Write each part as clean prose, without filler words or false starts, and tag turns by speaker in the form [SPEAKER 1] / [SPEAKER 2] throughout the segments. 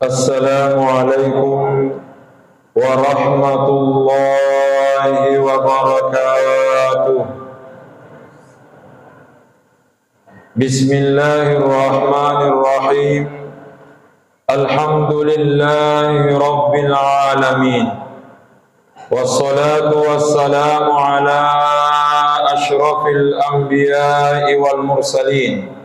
[SPEAKER 1] Assalamualaikum warahmatullahi wabarakatuh. Bismillahirrahmanirrahim. Alhamdulillahi rabbil alamin. Wassalatu wassalamu ala ashrafil anbiya'i wal mursalin,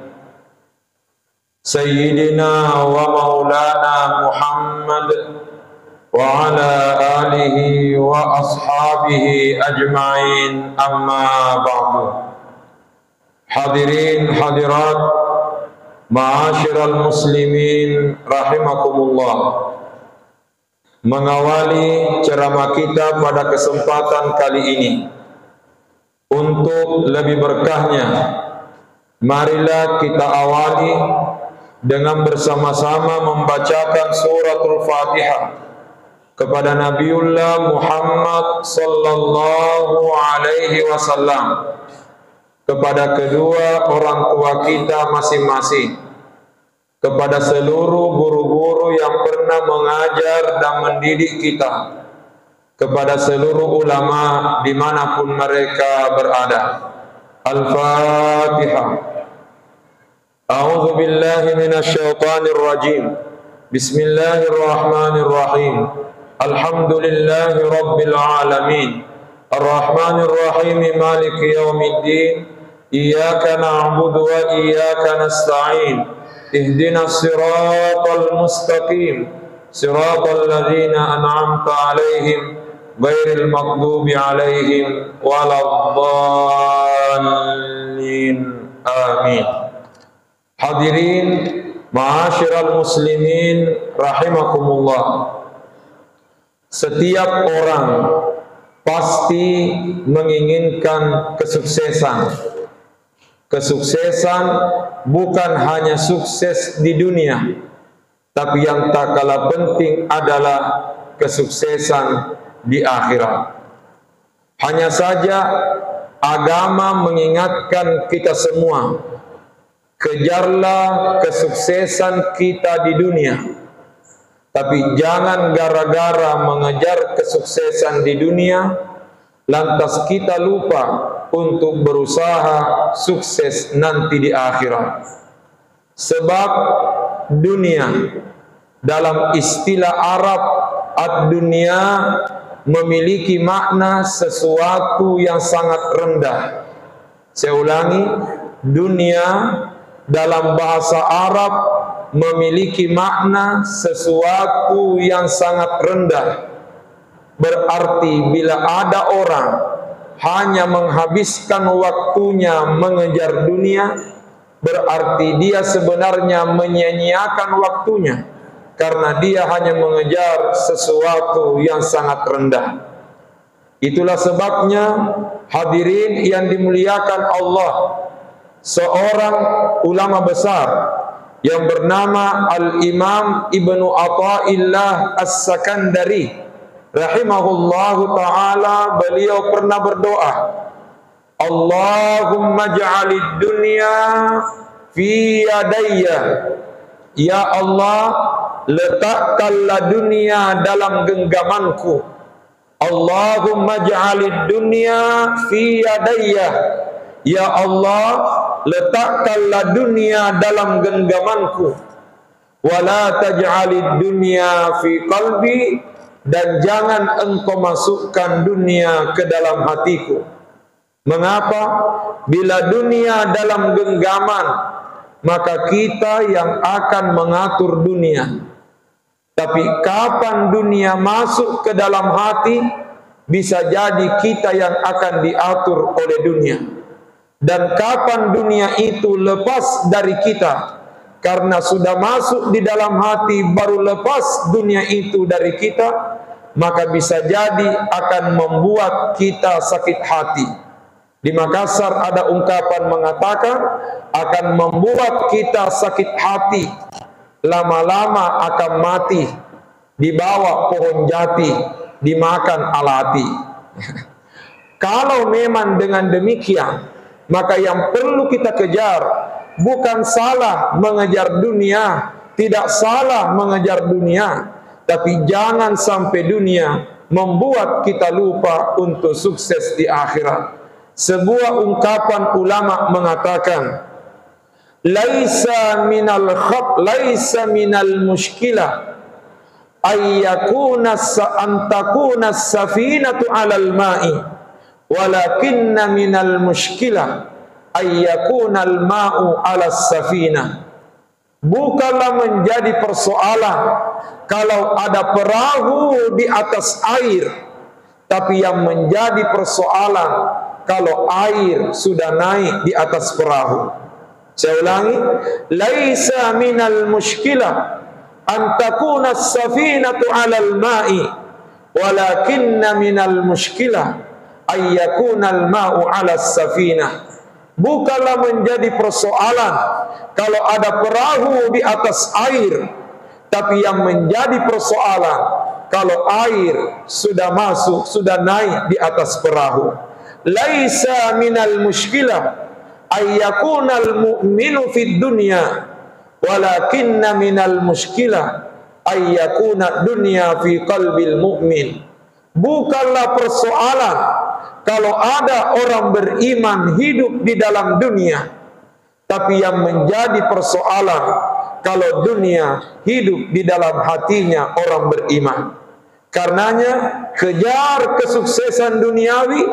[SPEAKER 1] Sayyidina wa maulana Muhammad wa ala alihi wa ashabihi ajma'in, amma ba'du. Hadirin hadirat ma'asyiral muslimin rahimakumullah. Mengawali ceramah kita pada kesempatan kali ini, untuk lebih berkahnya, marilah kita awali dengan bersama-sama membacakan suratul Fatihah kepada Nabiullah Muhammad sallallahu alaihi wasallam, kepada kedua orang tua kita masing-masing, kepada seluruh guru-guru yang pernah mengajar dan mendidik kita, kepada seluruh ulama dimanapun mereka berada. Al-Fatihah. A'udzu billahi minasy syaithanir rajim. Bismillahirrahmanirrahim. Alhamdulillahi rabbil alamin. Arrahmanir rahim, maliki yaumiddin. Iyyaka na'budu wa iyyaka nasta'in. Ihdinas siratal mustaqim. Siratal ladzina an'amta 'alaihim ghairil maghdubi 'alaihim waladdallin. Amin. Hadirin ma'asyiral muslimin rahimakumullah. Setiap orang pasti menginginkan kesuksesan. Kesuksesan bukan hanya sukses di dunia, tapi yang tak kalah penting adalah kesuksesan di akhirat. Hanya saja agama mengingatkan kita semua, kejarlah kesuksesan kita di dunia, tapi jangan gara-gara mengejar kesuksesan di dunia lantas kita lupa untuk berusaha sukses nanti di akhirat. Sebab dunia dalam istilah Arab ad-dunya memiliki makna sesuatu yang sangat rendah. Saya ulangi, dunia dalam bahasa Arab memiliki makna sesuatu yang sangat rendah. Berarti bila ada orang hanya menghabiskan waktunya mengejar dunia, berarti dia sebenarnya menyia-nyiakan waktunya, karena dia hanya mengejar sesuatu yang sangat rendah. Itulah sebabnya hadirin yang dimuliakan Allah, seorang ulama besar yang bernama Al-Imam Ibnu Athaillah As-Sakandari rahimahullahu ta'ala, beliau pernah berdoa, Allahumma ja'alid dunya fi yadayya. Ya Allah, letakkanlah dunia dalam genggamanku. Allahumma ja'alid dunya fi yadayya. Ya Allah, letakkanlah dunia dalam genggamanku. Wala taj'alid dunya fi qalbi, dan jangan engkau masukkan dunia ke dalam hatiku. Mengapa? Bila dunia dalam genggaman, maka kita yang akan mengatur dunia. Tapi kapan dunia masuk ke dalam hati, bisa jadi kita yang akan diatur oleh dunia. Dan kapan dunia itu lepas dari kita, karena sudah masuk di dalam hati baru lepas dunia itu dari kita, maka bisa jadi akan membuat kita sakit hati. Di Makassar ada ungkapan mengatakan, akan membuat kita sakit hati, lama-lama akan mati, dibawa pohon jati, dimakan alati. Kalau memang dengan demikian, maka yang perlu kita kejar bukan salah mengejar dunia, Tidak salah mengejar dunia, tapi jangan sampai dunia membuat kita lupa untuk sukses di akhirat. Sebuah ungkapan ulama mengatakan, laisa minal mushkilah antakuna safinatu 'alal ma'i, walakinna minal mushkilah ayyakunal ma'u 'alas safinah. Bukanlah menjadi persoalan kalau ada perahu di atas air, tapi yang menjadi persoalan kalau air sudah naik di atas perahu. Saya ulangi, laisa minal mushkilah an takuna as-safinatu 'alal ma'i, walakinna minal mushkilah ayyakuna al-ma'u 'alas safinah. Bukanlah menjadi persoalan kalau ada perahu di atas air, tapi yang menjadi persoalan kalau air sudah masuk, sudah naik di atas perahu. Laisa minal mushkilah ayyakunal mu'minu fid dunya, walakinna minal mushkilah ayyakuna dunya fi qalbil mu'min. Bukanlah persoalan kalau ada orang beriman hidup di dalam dunia, tapi yang menjadi persoalan kalau dunia hidup di dalam hatinya orang beriman. Karenanya kejar kesuksesan duniawi,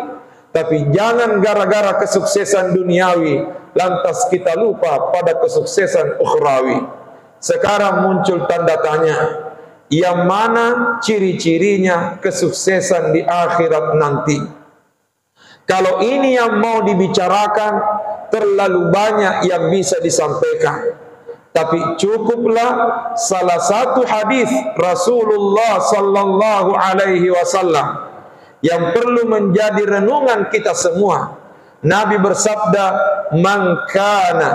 [SPEAKER 1] tapi jangan gara-gara kesuksesan duniawi lantas kita lupa pada kesuksesan ukhrawi. Sekarang muncul tanda tanya, yang mana ciri-cirinya kesuksesan di akhirat nanti? Kalau ini yang mau dibicarakan, terlalu banyak yang bisa disampaikan. Tapi cukuplah salah satu hadis Rasulullah sallallahu alaihi wasallam yang perlu menjadi renungan kita semua. Nabi bersabda, "Man kana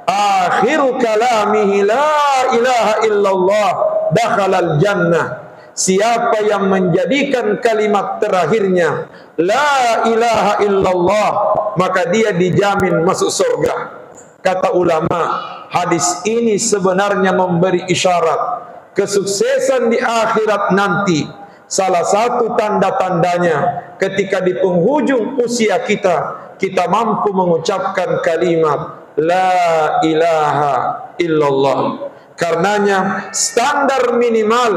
[SPEAKER 1] akhiru kalamihi la ilaha illallah dakhalal jannah." Siapa yang menjadikan kalimat terakhirnya la ilaha illallah, maka dia dijamin masuk surga. Kata ulama, hadis ini sebenarnya memberi isyarat kesuksesan di akhirat nanti. Salah satu tanda-tandanya ketika di penghujung usia kita mampu mengucapkan kalimat la ilaha illallah. Karenanya standar minimal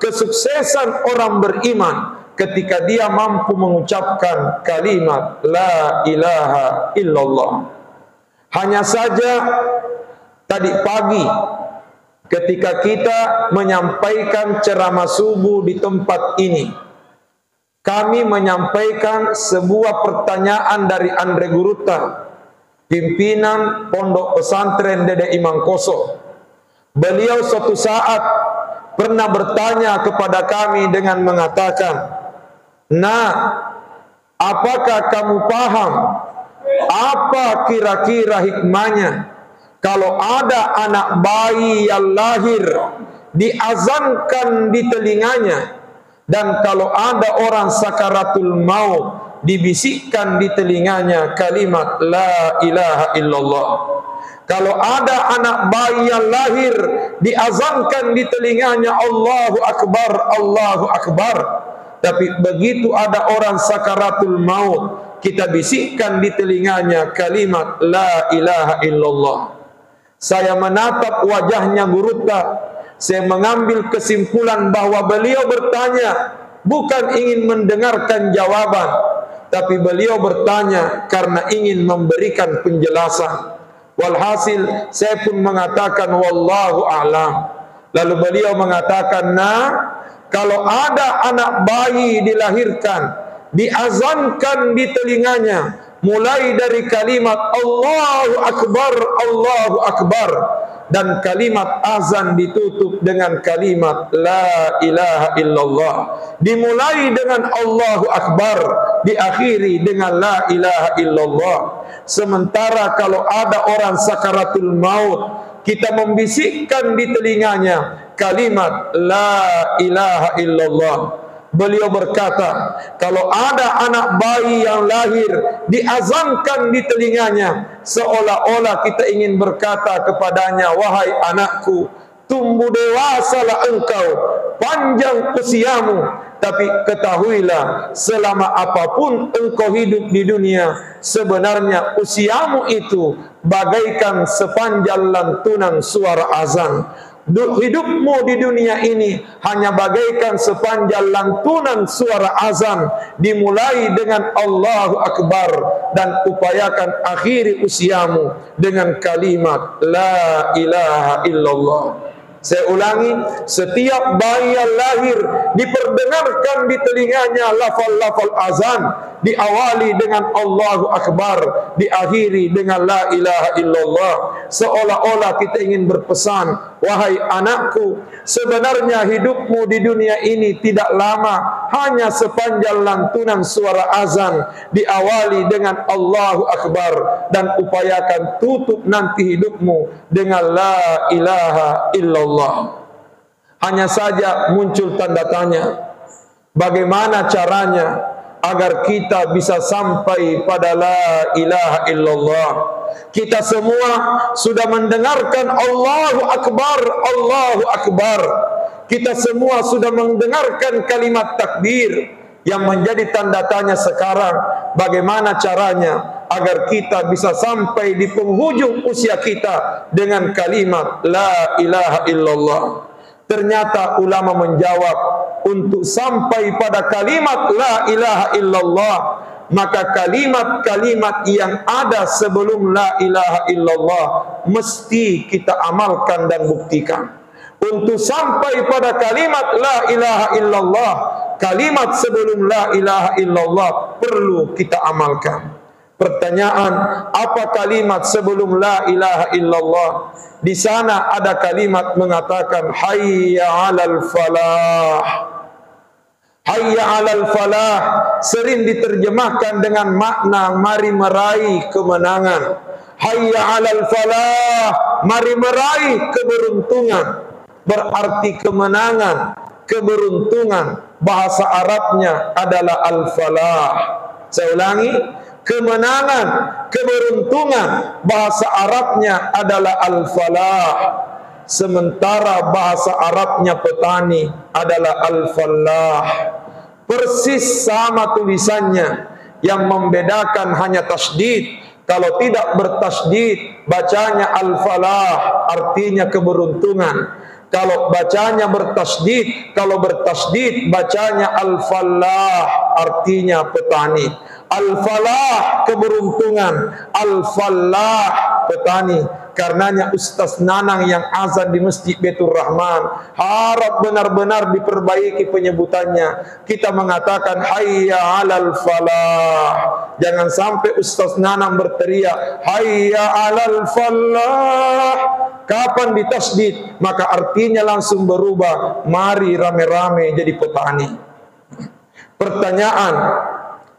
[SPEAKER 1] kesuksesan orang beriman ketika dia mampu mengucapkan kalimat la ilaha illallah. Hanya saja tadi pagi ketika kita menyampaikan ceramah subuh di tempat ini, kami menyampaikan sebuah pertanyaan dari Andre Guruta, pimpinan Pondok Pesantren Dede Imam Koso. Beliau suatu saat pernah bertanya kepada kami dengan mengatakan, "Nah, apakah kamu paham apa kira-kira hikmahnya kalau ada anak bayi yang lahir diazankan di telinganya, dan kalau ada orang sakaratul maut dibisikkan di telinganya kalimat la ilaha illallah." Kalau ada anak bayi yang lahir diazankan di telinganya Allahu Akbar, Allahu Akbar, tapi begitu ada orang sakaratul maut kita bisikkan di telinganya kalimat la ilaha illallah. Saya menatap wajahnya Guruta, saya mengambil kesimpulan bahwa beliau bertanya bukan ingin mendengarkan jawaban, tapi beliau bertanya karena ingin memberikan penjelasan. Walhasil saya pun mengatakan wallahu a'lam. Lalu beliau mengatakan, "Nah, kalau ada anak bayi dilahirkan, diazankan di telinganya mulai dari kalimat Allahu Akbar, Allahu Akbar, dan kalimat azan ditutup dengan kalimat la ilaha illallah, dimulai dengan Allahu Akbar, diakhiri dengan la ilaha illallah. Sementara kalau ada orang sakaratul maut, kita membisikkan di telinganya kalimat la ilaha illallah." Beliau berkata, kalau ada anak bayi yang lahir diazankan di telinganya, seolah-olah kita ingin berkata kepadanya, "Wahai anakku, tumbuh dewasalah engkau, panjang usiamu, tapi ketahuilah selama apapun engkau hidup di dunia, sebenarnya usiamu itu bagaikan sepanjang lantunan suara azan. Hidupmu di dunia ini hanya bagaikan sepanjang lantunan suara azan, dimulai dengan Allahu Akbar, dan upayakan akhiri usiamu dengan kalimat La ilaha illallah. Saya ulangi, setiap bayi yang lahir diperdengarkan di telinganya lafal-lafal azan, diawali dengan Allahu Akbar, diakhiri dengan La ilaha illallah. Seolah-olah kita ingin berpesan, wahai anakku, sebenarnya hidupmu di dunia ini tidak lama, hanya sepanjang lantunan suara azan, diawali dengan Allahu Akbar, dan upayakan tutup nanti hidupmu dengan La ilaha illallah. Hanya saja muncul tanda tanya, bagaimana caranya agar kita bisa sampai pada La ilaha illallah? Kita semua sudah mendengarkan Allahu Akbar, Allahu Akbar. Kita semua sudah mendengarkan kalimat takbir. Yang menjadi tanda tanya sekarang, bagaimana caranya agar kita bisa sampai di penghujung usia kita dengan kalimat La ilaha illallah? Ternyata ulama menjawab, untuk sampai pada kalimat La ilaha illallah, maka kalimat-kalimat yang ada sebelum La ilaha illallah mesti kita amalkan dan buktikan. Untuk sampai pada kalimat La ilaha illallah, kalimat sebelum La ilaha illallah perlu kita amalkan. Pertanyaan, apa kalimat sebelum La ilaha illallah? Di sana ada kalimat mengatakan Hayya 'alal falah. Hayya 'alal falah sering diterjemahkan dengan makna mari meraih kemenangan. Hayya 'alal falah, mari meraih keberuntungan. Berarti kemenangan, keberuntungan, bahasa Arabnya adalah al-falah. Saya ulangi, kemenangan, keberuntungan, bahasa Arabnya adalah al-falah. Sementara bahasa Arabnya petani adalah al-falah. Persis sama tulisannya, yang membedakan hanya tasydid. Kalau tidak bertasydid, bacanya al-falah, artinya keberuntungan. Kalau bacanya bertasydid, kalau bertasydid bacanya al-falah, artinya petani. Al-falah keberuntungan, al-falah petani. Karenanya Ustaz Nanang yang azan di Masjid Baitur Rahman harap benar-benar diperbaiki penyebutannya. Kita mengatakan hayya 'alal falah. Jangan sampai Ustaz Nanang berteriak hayya 'alal falah. Kapan ditasydid, maka artinya langsung berubah, mari rame-rame jadi petani. Pertanyaan,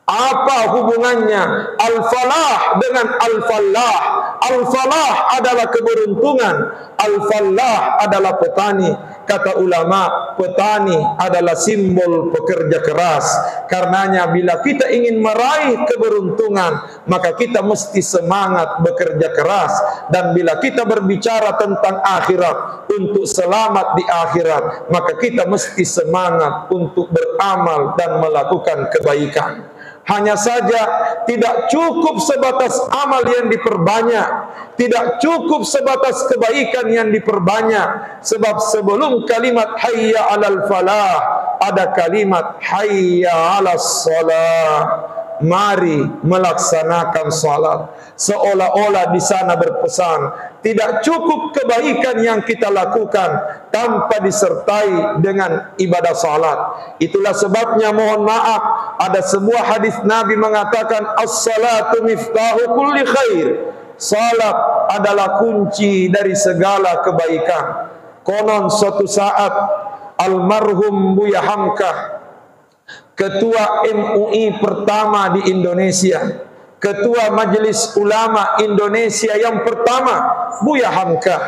[SPEAKER 1] apa hubungannya al-falah dengan al-falah? Al-falah adalah keberuntungan, al-falah adalah petani. Kata ulama, petani adalah simbol pekerja keras. Karenanya bila kita ingin meraih keberuntungan, maka kita mesti semangat bekerja keras. Dan bila kita berbicara tentang akhirat, untuk selamat di akhirat, maka kita mesti semangat untuk beramal dan melakukan kebaikan. Hanya saja tidak cukup sebatas amal yang diperbanyak, tidak cukup sebatas kebaikan yang diperbanyak. Sebab sebelum kalimat hayya 'alal falah ada kalimat hayya 'alas shalah. Mari melaksanakan salat. Seolah-olah di sana berpesan, tidak cukup kebaikan yang kita lakukan tanpa disertai dengan ibadah salat. Itulah sebabnya mohon maaf, ada sebuah hadis Nabi mengatakan as-salatu miftahu kulli khair. Salat adalah kunci dari segala kebaikan. Konon suatu saat almarhum Buya Hamka, Ketua MUI pertama di Indonesia, Ketua Majelis Ulama Indonesia yang pertama, Buya Hamka,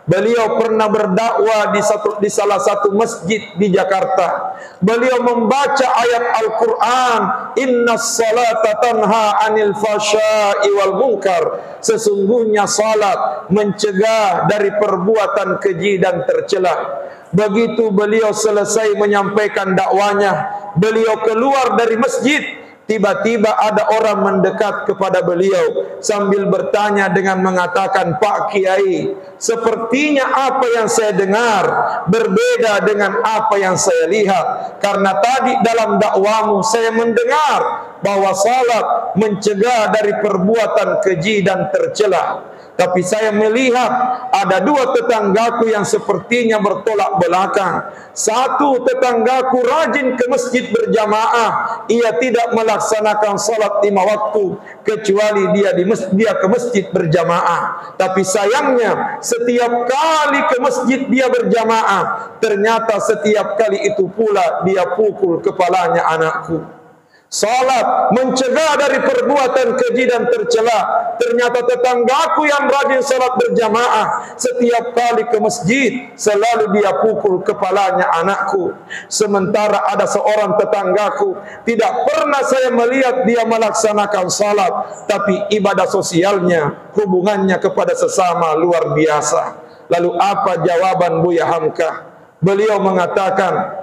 [SPEAKER 1] Beliau pernah berdakwah di salah satu masjid di Jakarta. Beliau membaca ayat Al-Quran, Innas salata tanha anil fasya'i wal munkar. Sesungguhnya salat mencegah dari perbuatan keji dan tercela. Begitu beliau selesai menyampaikan dakwanya, beliau keluar dari masjid. Tiba-tiba ada orang mendekat kepada beliau sambil bertanya dengan mengatakan, Pak Kiai, sepertinya apa yang saya dengar berbeda dengan apa yang saya lihat. Karena tadi dalam dakwamu saya mendengar bahwa salat mencegah dari perbuatan keji dan tercela. Tapi saya melihat ada dua tetanggaku yang sepertinya bertolak belakang. Satu tetanggaku rajin ke masjid berjamaah. Ia tidak melaksanakan salat 5 waktu kecuali dia ke masjid berjamaah. Tapi sayangnya setiap kali ke masjid dia berjamaah, ternyata setiap kali itu pula dia pukul kepalanya anakku. Salat mencegah dari perbuatan keji dan tercela. Ternyata tetanggaku yang rajin salat berjamaah, setiap kali ke masjid selalu dia pukul kepalanya anakku. Sementara ada seorang tetanggaku, tidak pernah saya melihat dia melaksanakan salat, tapi ibadah sosialnya, hubungannya kepada sesama luar biasa. Lalu apa jawaban Buya Hamka? Beliau mengatakan,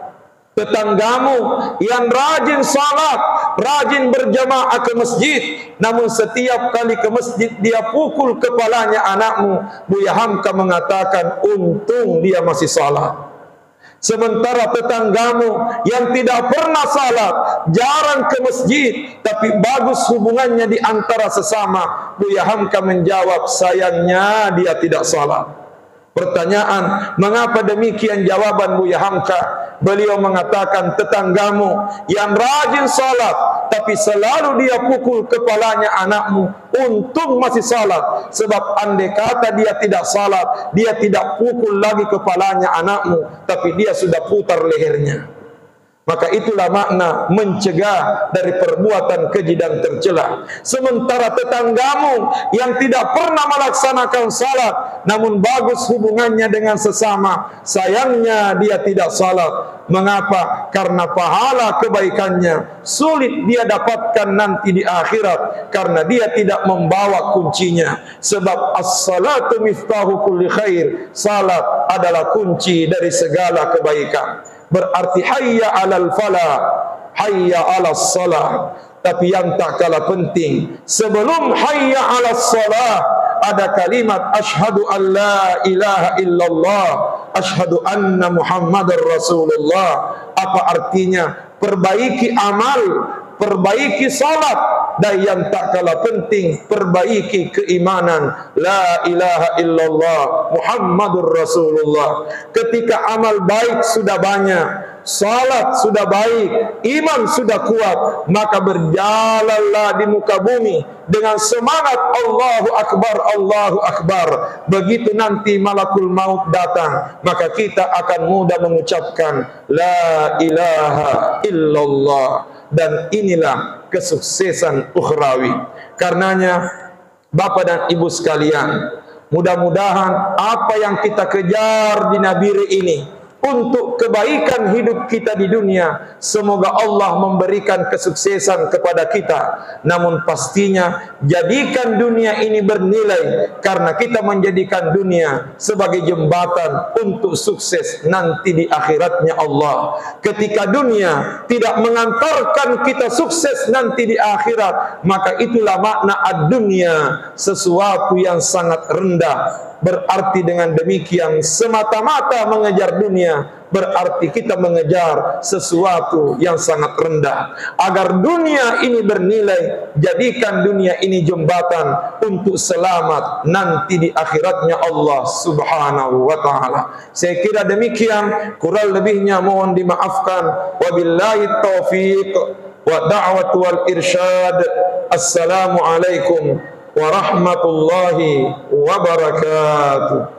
[SPEAKER 1] tetanggamu yang rajin salat, rajin berjamaah ke masjid, namun setiap kali ke masjid dia pukul kepalanya anakmu. Buya Hamka mengatakan, untung dia masih salat. Sementara tetanggamu yang tidak pernah salat, jarang ke masjid, tapi bagus hubungannya di antara sesama. Buya Hamka menjawab, sayangnya dia tidak salat. Pertanyaan, mengapa demikian jawaban Buya Hamka? Beliau mengatakan, tetanggamu yang rajin salat, tapi selalu dia pukul kepalanya anakmu, untung masih salat. Sebab andai kata dia tidak salat, dia tidak pukul lagi kepalanya anakmu, tapi dia sudah putar lehernya. Maka itulah makna mencegah dari perbuatan keji dan tercela. Sementara tetanggamu yang tidak pernah melaksanakan salat, namun bagus hubungannya dengan sesama, sayangnya dia tidak salat. Mengapa? Karena pahala kebaikannya sulit dia dapatkan nanti di akhirat, karena dia tidak membawa kuncinya. Sebab as-salatu miftahu kulli khair, salat adalah kunci dari segala kebaikan. Berarti hayya alal falah, hayya alas salah. Tapi yang tak kalah penting, sebelum hayya alas salah ada kalimat asyhadu an la ilaha illallah, asyhadu anna muhammadar rasulullah. Apa artinya? Perbaiki amal, perbaiki salat, dan yang tak kalah penting, perbaiki keimanan. La ilaha illallah Muhammadur Rasulullah. Ketika amal baik sudah banyak, salat sudah baik, iman sudah kuat, maka berjalanlah di muka bumi dengan semangat Allahu Akbar, Allahu Akbar. Begitu nanti malakul maut datang, maka kita akan mudah mengucapkan La ilaha illallah. Dan inilah kesuksesan ukhrawi. Karenanya Bapak dan Ibu sekalian, mudah-mudahan apa yang kita kejar di Nabire ini untuk kebaikan hidup kita di dunia, semoga Allah memberikan kesuksesan kepada kita. Namun pastinya jadikan dunia ini bernilai, karena kita menjadikan dunia sebagai jembatan untuk sukses nanti di akhiratnya Allah. Ketika dunia tidak mengantarkan kita sukses nanti di akhirat, maka itulah makna ad-dunya, sesuatu yang sangat rendah. Berarti dengan demikian semata-mata mengejar dunia berarti kita mengejar sesuatu yang sangat rendah. Agar dunia ini bernilai, jadikan dunia ini jembatan untuk selamat nanti di akhiratnya Allah Subhanahu wa ta'ala. Saya kira demikian, kurang lebihnya mohon dimaafkan. Wabillahi taufiq wa da'wat wal irsyad. Assalamualaikum warahmatullahi wabarakatuh.